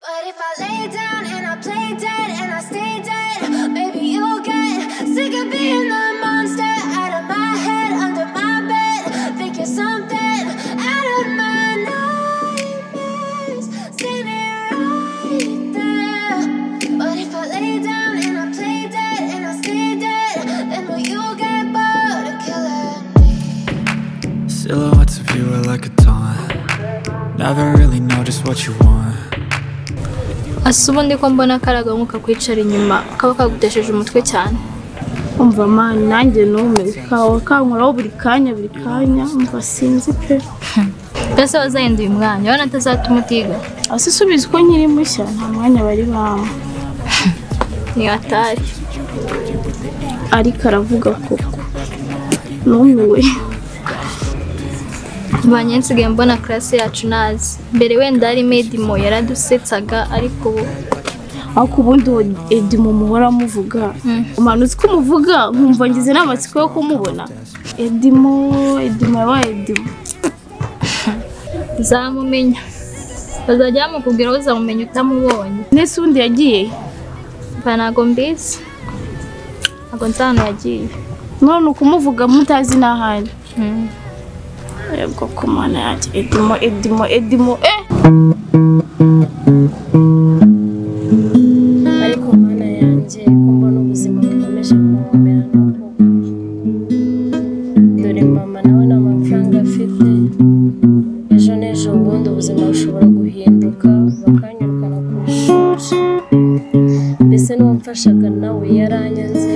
But if I lay down and I play dead and I stay dead, maybe you'll get sick of being the monster out of my head, under my bed. Think you're something out of my nightmares, standing right there. But if I lay down and I play dead and I stay dead, then will you get bored of killing me? Silhouettes of you are like a taunt. Never really know just what you want. Asubu ndiko mbona karaga nkuka kwicara inyuma kaba kagutesheje umutwe cyane. Umva man nanjye nume kankora buri kanya umva sinzi pe. Pese wazahinduye umwanya wana atazatuma utiga. Asisubiza ko nkiri mushya nta mwanya bari bamwe. Ni atari. Ariko aravuga koko. Numiwe. Banyensigaye mbona class yacu nazi. Mbere wenda ari medimo yaradusetsaga ariko ubundi Edimo muhora muvuga. Umanuzi ko muvuga nkumva ngize n'amatsiko yo kumubona. Edimo yabaye Edimo. Zamumenya. Bazajya mukubwira uzamumenya utamubonye. Nese undi yagiye. Banago mbizi. Ago nsano yagiye. None ukumuvuga mutazi nahari. Yego kumana yaje Edimo ariko mana yanjye kumbona ubuzima bukomeje kumera nuko dore mama nawe n'amafaranga afite ejo n'ejo bundi ubuzima bushobora guhinduka bakanyirukana ku ishuri mbese n'uwamfashaga nawe yaranyanze